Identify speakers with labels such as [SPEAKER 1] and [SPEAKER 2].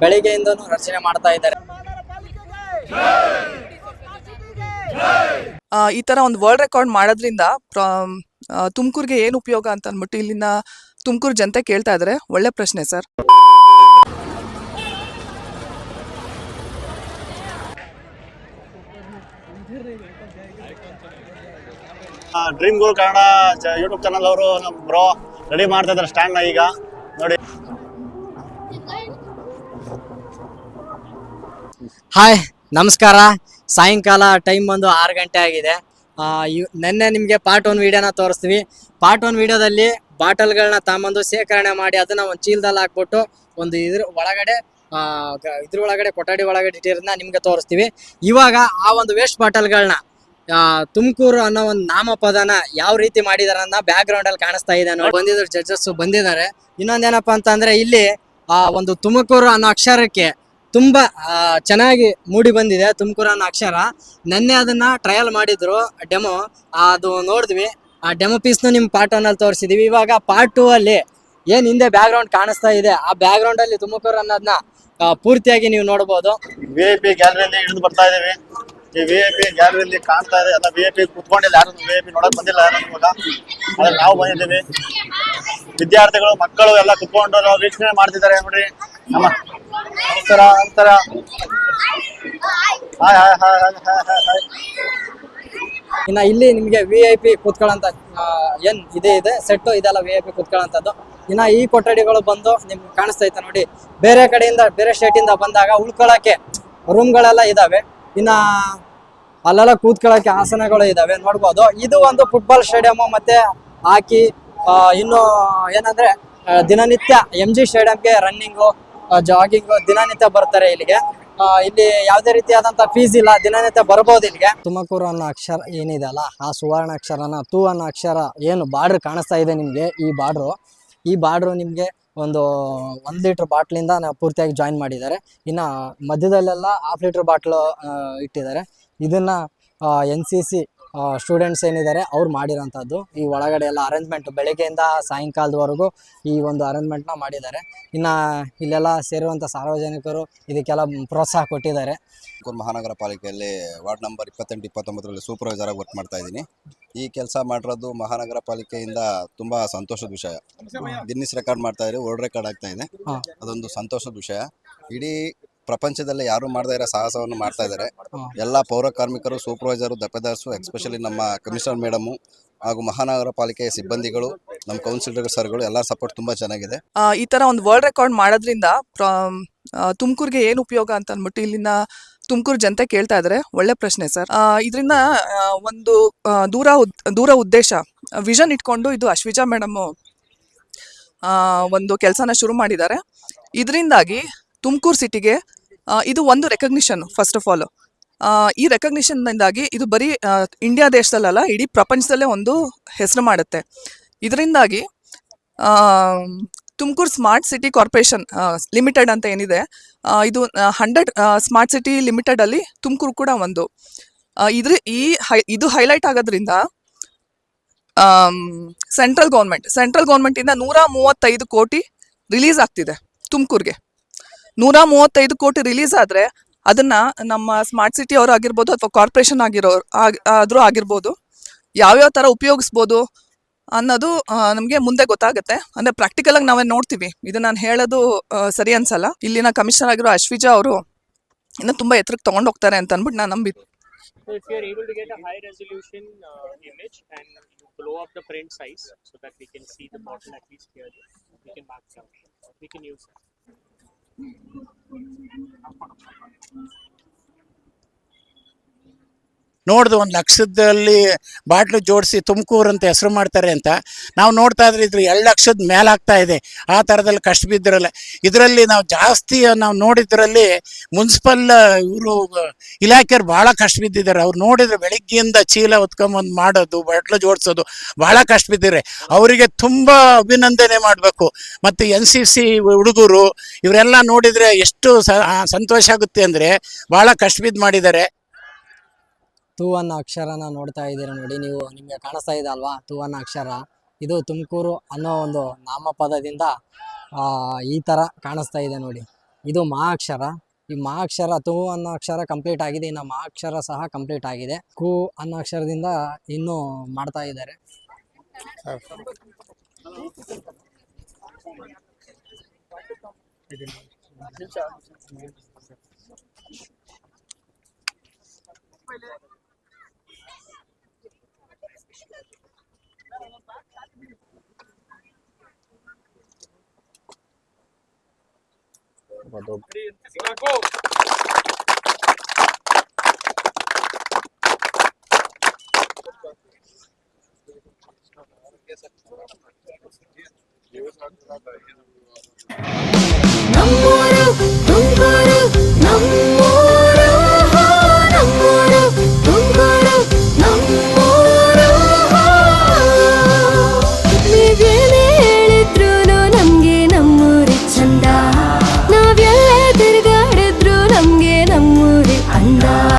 [SPEAKER 1] ಬೆಳಿಗ್ಗೆಯಿಂದನೂ ರಚನೆ ಮಾಡ್ತಾ ಇದ್ದಾರೆ.
[SPEAKER 2] ಈ ತರ ಒಂದು ವರ್ಲ್ಡ್ ರೆಕಾರ್ಡ್ ಮಾಡೋದ್ರಿಂದ ತುಮಕೂರಿಗೆ ಏನು ಉಪಯೋಗ ಅಂತ ಅಂದ್ಬಿಟ್ಟು ಇಲ್ಲಿನ ತುಮಕೂರು ಜನತೆ ಕೇಳ್ತಾ ಇದ್ದಾರೆ. ಒಳ್ಳೆ ಪ್ರಶ್ನೆ ಸರ್.
[SPEAKER 3] ಡ್ರೀಮ್ ಗೋಲ್ ಕನ್ನಡ ಯೂಟ್ಯೂಬ್ ಚಾನಲ್ ಅವರು ನಮ್ಮ ಬ್ರೋ ರೆಡಿ ಮಾಡ್ತಾ ಇದ್ದಾರೆ ಸ್ಟ್ಯಾಂಡ್ ನ. ಈಗ ನೋಡಿ.
[SPEAKER 1] ಹಾಯ್, ನಮಸ್ಕಾರ. ಸಾಯಂಕಾಲ ಟೈಮ್ ಬಂದು 6 ಗಂಟೆ ಆಗಿದೆ. ನೆನ್ನೆ ನಿಮಗೆ ಪಾರ್ಟ್ 1 ವಿಡಿಯೋನ ತೋರಿಸ್ತೀವಿ. ಪಾರ್ಟ್ 1 ವಿಡಿಯೋದಲ್ಲಿ ಬಾಟಲ್ಗಳನ್ನ ತಗೊಂಬಂದು ಸೇಕರಣೆ ಮಾಡಿ ಅದನ್ನ ಒಂದು ಚೀಲದಲ್ಲಿ ಹಾಕ್ಬಿಟ್ಟು ಒಂದು ಇದ್ರೊಳಗಡೆ ಕೊಠಡಿ ಒಳಗಡೆ ಇಟ್ಟಿರೋದನ್ನ ನಿಮ್ಗೆ ತೋರಿಸ್ತೀವಿ. ಇವಾಗ ಆ ಒಂದು ವೇಸ್ಟ್ ಬಾಟಲ್ಗಳನ್ನ ತುಮಕೂರು ಅನ್ನೋ ಒಂದು ನಾಮಪದನ ಯಾವ ರೀತಿ ಮಾಡಿದಾರೆ ಅನ್ನೋ ಬ್ಯಾಕ್ ಗ್ರೌಂಡ್ ಅಲ್ಲಿ ಕಾಣಿಸ್ತಾ ಇದೆ. ಬಂದಿದ್ರು ಜಡ್ಜಸ್ ಬಂದಿದ್ದಾರೆ. ಇನ್ನೊಂದೇನಪ್ಪಾ ಅಂತಂದ್ರೆ ಇಲ್ಲಿ ಒಂದು ತುಮಕೂರು ಅನ್ನೋ ಅಕ್ಷರಕ್ಕೆ ತುಂಬಾ ಚೆನ್ನಾಗಿ ಮೂಡಿ ಬಂದಿದೆ. ತುಮಕೂರು ಅನ್ನೋ ಅಕ್ಷರ ನೆನ್ನೆ ಅದನ್ನ ಟ್ರಯಲ್ ಮಾಡಿದ್ರು, ಡೆಮೋ ಅದು ನೋಡಿದ್ವಿ. ಆ ಡೆಮೋ ಪೀಸ್ನು ನಿಮ್ ಪಾರ್ಟ್ 1 ಅಲ್ಲಿ ತೋರಿಸಿದೀವಿ. ಇವಾಗ ಪಾರ್ಟ್ 2 ಅಲ್ಲಿ ಏನ್ ಹಿಂದೆ ಬ್ಯಾಕ್ ಗ್ರೌಂಡ್ ಕಾಣಿಸ್ತಾ ಇದೆ, ಆ ಬ್ಯಾಕ್ ಗ್ರೌಂಡ್ ಅಲ್ಲಿ ತುಮಕೂರು ಅನ್ನೋದನ್ನ ಪೂರ್ತಿಯಾಗಿ ನೀವು ನೋಡಬಹುದು.
[SPEAKER 3] VIP ಗ್ಯಾಲರಿಯಲ್ಲಿ ಹಿಡಿದು ಬರ್ತಾ ಇದೀವಿ. ಈ VIP ಗ್ಯಾಲರಿಯಲ್ಲಿ ಕಾಣ್ತಾ ಇದೆ. ಎಲ್ಲ VIP ಕುತ್ಕೊಂಡಿಲ್ಲ, ಯಾರು VIP ನೋಡಕ್ ಬಂದಿಲ್ಲ ಇವಾಗ. ಅದ್ರಲ್ಲಿ ನಾವು ಬಂದಿದ್ದೀವಿ. ವಿದ್ಯಾರ್ಥಿಗಳು, ಮಕ್ಕಳು ಎಲ್ಲ ಕುತ್ಕೊಂಡು ವೀಕ್ಷಣೆ ಮಾಡ್ತಿದ್ದಾರೆ ನೋಡ್ರಿ. ನಮ್ಮ ಅಂತರ hi hi hi hi hi hi.
[SPEAKER 1] ಇನ್ನ ಇಲ್ಲಿ ನಿಮ್ಗೆ VIP ಕೂತ್ಕೊಳ್ಳೋಂತ ಏನ್ ಇದೆ ಸೆಟ್ಟು ಇದೆಲ್ಲ VIP ಕೂತ್ಕೊಳ್ಳೋಂಥದ್ದು. ಇನ್ನ ಈ ಕೊಠಡಿಗಳು ಬಂದು ನಿಮ್ಗೆ ಕಾಣಿಸ್ತಾ ಐತೆ ನೋಡಿ. ಬೇರೆ ಕಡೆಯಿಂದ, ಬೇರೆ ಸ್ಟೇಟ್ ಇಂದ ಬಂದಾಗ ಉಳ್ಕೊಳಕ್ಕೆ ರೂಮ್ಗಳೆಲ್ಲ ಇದಾವೆ. ಇನ್ನ ಅಲ್ಲೆಲ್ಲ ಕೂತ್ಕೊಳ್ಳೋಕೆ ಆಸನಗಳು ಇದಾವೆ, ನೋಡ್ಬೋದು. ಇದು ಒಂದು ಫುಟ್ಬಾಲ್ ಸ್ಟೇಡಿಯಂ ಮತ್ತೆ ಹಾಕಿ ಇನ್ನು ಏನಂದ್ರೆ ದಿನನಿತ್ಯ MG ಸ್ಟೇಡಿಯಂಗೆ ರನ್ನಿಂಗು, ಜಾಗಿಂಗು ದಿನನಿತ್ಯ ಬರ್ತಾರೆ ಇಲ್ಲಿಗೆ. ಇಲ್ಲಿ ಯಾವುದೇ ರೀತಿಯಾದಂತ ಫೀಸ್ ಇಲ್ಲ, ದಿನನಿತ್ಯ ಬರ್ಬೋದು ಇಲ್ಲಿಗೆ. ತುಮಕೂರು ಅನ್ನೋ ಅಕ್ಷರ ಏನಿದೆ ಅಲ್ಲ, ಆ ಸುವರ್ಣ ಅಕ್ಷರನ ತು ಅನ್ನೋ ಅಕ್ಷರ ಏನು ಬಾರ್ಡರ್ ಕಾಣಿಸ್ತಾ ಇದೆ ನಿಮ್ಗೆ, ಈ ಬಾರ್ಡ್ರು ನಿಮ್ಗೆ ಒಂದು 1 ಲೀಟರ್ ಬಾಟ್ಲಿಂದ ಪೂರ್ತಿಯಾಗಿ ಜಾಯಿನ್ ಮಾಡಿದ್ದಾರೆ. ಇನ್ನ ಮಧ್ಯದಲ್ಲೆಲ್ಲ 1/2 ಲೀಟರ್ ಬಾಟ್ಲು ಇಟ್ಟಿದ್ದಾರೆ. ಇದನ್ನ NCC ಸ್ಟೂಡೆಂಟ್ಸ್ ಏನಿದ್ದಾರೆ ಅವ್ರು ಮಾಡಿರೋಂಥದ್ದು. ಈ ಒಳಗಡೆ ಎಲ್ಲ ಅರೇಂಜ್ಮೆಂಟ್ ಬೆಳಗ್ಗೆಯಿಂದ ಸಾಯಂಕಾಲದವರೆಗೂ ಈ ಒಂದು ಅರೇಂಜ್ಮೆಂಟ್ನ ಮಾಡಿದ್ದಾರೆ. ಇನ್ನು ಇಲ್ಲೆಲ್ಲ ಸೇರುವಂಥ ಸಾರ್ವಜನಿಕರು ಇದಕ್ಕೆಲ್ಲ ಪ್ರೋತ್ಸಾಹ ಕೊಟ್ಟಿದ್ದಾರೆ.
[SPEAKER 4] ಮಹಾನಗರ ಪಾಲಿಕೆಯಲ್ಲಿ ವಾರ್ಡ್ ನಂಬರ್ 28, 29ರಲ್ಲಿ ಸೂಪರ್ವೈಸರ್ ಆಗಿ ವರ್ಕ್ ಮಾಡ್ತಾ ಇದ್ದೀನಿ. ಈ ಕೆಲಸ ಮಾಡಿರೋದು ಮಹಾನಗರ ಪಾಲಿಕೆಯಿಂದ ತುಂಬ ಸಂತೋಷದ ವಿಷಯ. ಗಿನ್ನಿಸ್ ರೆಕಾರ್ಡ್ ಮಾಡ್ತಾ ಇದ್ದಾರೆ, ವರ್ಲ್ಡ್ ರೆಕಾರ್ಡ್ ಆಗ್ತಾ ಇದೆ. ಅದೊಂದು ಸಂತೋಷದ ವಿಷಯ. ಇಡೀ ಪ್ರಪಂಚದಲ್ಲಿ ಯಾರು ಮಾಡದೇ ಇರೋ ಸಾಹಸವನ್ನು ಮಾಡ್ತಾ ಇದ್ದಾರೆ. ಎಲ್ಲ ಪೌರ ಕಾರ್ಮಿಕರು, ಸೂಪರ್ವೈಸರು, ದಪೇದಾರ್ಸು, ಎಸ್ಪೆಷಲಿ ನಮ್ಮ ಕಮಿಷನರ್ ಮೇಡಮು ಹಾಗೂ ಮಹಾನಗರ ಪಾಲಿಕೆಯ ಸಿಬ್ಬಂದಿಗಳು, ನಮ್ಮ ಕೌನ್ಸಿಲರ್ ಸರ್ಗಳು ಎಲ್ಲ ಸಪೋರ್ಟ್ ತುಂಬಾ ಚೆನ್ನಾಗಿದೆ.
[SPEAKER 2] ಈ ತರ ಒಂದು ವರ್ಲ್ಡ್ ರೆಕಾರ್ಡ್ ಮಾಡೋದ್ರಿಂದ ತುಮಕೂರಿಗೆ ಏನು ಉಪಯೋಗ ಅಂತ ಅಂದ್ಬಿಟ್ಟು ಇಲ್ಲಿನ ತುಮಕೂರು ಜನತೆ ಕೇಳ್ತಾ ಇದ್ದಾರೆ. ಒಳ್ಳೆ ಪ್ರಶ್ನೆ ಸರ್. ಇದರಿಂದ ಒಂದು ದೂರ ಉದ್ದೇಶ, ವಿಷನ್ ಇಟ್ಕೊಂಡು ಇದು ಅಶ್ವಿಜಾ ಮೇಡಮ್ ಒಂದು ಕೆಲಸನ ಶುರು ಮಾಡಿದ್ದಾರೆ. ಇದರಿಂದಾಗಿ ತುಮಕೂರು ಸಿಟಿಗೆ ಇದು ಒಂದು ರೆಕಗ್ನಿಷನ್. ಫಸ್ಟ್ ಆಫ್ ಆಲ್ ಈ ರೆಕಗ್ನಿಷನ್ನಿಂದಾಗಿ ಇದು ಬರೀ ಇಂಡಿಯಾ ದೇಶದಲ್ಲ, ಇಡೀ ಪ್ರಪಂಚದಲ್ಲೇ ಒಂದು ಹೆಸರು ಮಾಡುತ್ತೆ. ಇದರಿಂದಾಗಿ Tumakuru smart city corporation limited ಅಂತ ಏನಿದೆ, ಇದು 100 ಸ್ಮಾರ್ಟ್ ಸಿಟಿ ಲಿಮಿಟೆಡ್ ಅಲ್ಲಿ ತುಮಕೂರು ಕೂಡ ಒಂದು. ಇದು ಹೈಲೈಟ್ ಆಗೋದ್ರಿಂದ ಸೆಂಟ್ರಲ್ ಗೌರ್ಮೆಂಟ್ ಇಂದ 135 ಕೋಟಿ ರಿಲೀಸ್ ಆಗ್ತಿದೆ ತುಮಕೂರಿಗೆ. 135 ಕೋಟಿ ರಿಲೀಸ್ ಆದ್ರೆ ಅದನ್ನ ನಮ್ಮ ಸ್ಮಾರ್ಟ್ ಸಿಟಿ ಅವರು ಆಗಿರ್ಬೋದು ಅಥವಾ ಕಾರ್ಪೊರೇಷನ್ ಆದ್ರೂ ಆಗಿರ್ಬೋದು, ಯಾವ್ಯಾವ ತರ ಉಪಯೋಗಿಸ್ಬೋದು ಅನ್ನೋದು ನಮ್ಗೆ ಮುಂದೆ ಗೊತ್ತಾಗುತ್ತೆ. ಅಂದ್ರೆ ಪ್ರಾಕ್ಟಿಕಲ್ ಆಗಿ ನಾವೇ ನೋಡ್ತೀವಿ. ಇದು ನಾನು ಹೇಳೋದು ಸರಿ ಅನ್ಸಲ್ಲ. ಇಲ್ಲಿನ ಕಮಿಷನರ್ ಆಗಿರೋ ಅಶ್ವಿಜಾ ಅವರು ಇನ್ನು ತುಂಬಾ ಎತ್ತರಕ್ಕೆ ತಗೊಂಡು ಹೋಗ್ತಾರೆ ಅಂತ ಅಂದ್ಬಿಟ್ಟು ನಾನು ನಂಬಿದ್ದೆ.
[SPEAKER 5] So if you are able to get a high resolution image and you blow up the print size so that we can see the bottle at least clearly, we can mark down. We can use that.
[SPEAKER 6] ನೋಡ್ದು 1 ಲಕ್ಷದಲ್ಲಿ bottle ಜೋಡಿಸಿ ತುಮಕೂರು ಅಂತ ಹೆಸರು ಮಾಡ್ತಾರೆ ಅಂತ ನಾವು ನೋಡ್ತಾ ಇದ್ರೆ ಇದ್ರ 2 ಲಕ್ಷದ ಮೇಲಾಗ್ತಾ ಇದೆ. ಆ ಥರದಲ್ಲಿ ಕಷ್ಟ ಬಿದ್ದಿರಲ್ಲ. ಇದರಲ್ಲಿ ನಾವು ಜಾಸ್ತಿ ನಾವು ನೋಡಿದ್ರಲ್ಲಿ ಮುನ್ಸಿಪಲ್ ಇವರು ಇಲಾಖೆಯವ್ರು ಭಾಳ ಕಷ್ಟ ಬಿದ್ದಿದ್ದಾರೆ. ಅವ್ರು ನೋಡಿದ್ರೆ ಬೆಳಿಗ್ಗೆಯಿಂದ ಚೀಲ ಹೊತ್ಕೊಂಬಂದು ಮಾಡೋದು, ಬಾಟ್ಲು ಜೋಡಿಸೋದು ಭಾಳ ಕಷ್ಟ ಬಿದ್ದಿದ್ದಾರೆ. ಅವರಿಗೆ ತುಂಬ ಅಭಿನಂದನೆ ಮಾಡಬೇಕು. ಮತ್ತು NCC ಹುಡುಗರು ಇವರೆಲ್ಲ ನೋಡಿದರೆ ಎಷ್ಟು ಸಂತೋಷ ಆಗುತ್ತೆ ಅಂದರೆ ಭಾಳ ಕಷ್ಟ ಬಿದ್ದು ಮಾಡಿದ್ದಾರೆ.
[SPEAKER 1] ತು ಅನ್ನೋ ಅಕ್ಷರನ ನೋಡ್ತಾ ಇದ್ದೀರಾ ನೋಡಿ ನೀವು, ನಿಮಗೆ ಕಾಣಿಸ್ತಾ ಇದೆ ಅಲ್ವಾ ತು ಅನ್ನೋ ಅಕ್ಷರ. ಇದು ತುಮಕೂರು ಅನ್ನೋ ಒಂದು ನಾಮಪದದಿಂದ ಈ ಥರ ಕಾಣಿಸ್ತಾ ಇದೆ ನೋಡಿ. ಇದು ಮಾ ಅಕ್ಷರ. ಈ ಮಾ ಅಕ್ಷರ ತು ಅನ್ನೋ ಅಕ್ಷರ ಕಂಪ್ಲೀಟ್ ಆಗಿದೆ, ಇನ್ನು ಮಾ ಅಕ್ಷರ ಸಹ ಕಂಪ್ಲೀಟ್ ಆಗಿದೆ. ಕು ಅನ್ನೋ ಅಕ್ಷರದಿಂದ ಇನ್ನೂ ಮಾಡ್ತಾ ಇದ್ದಾರೆ.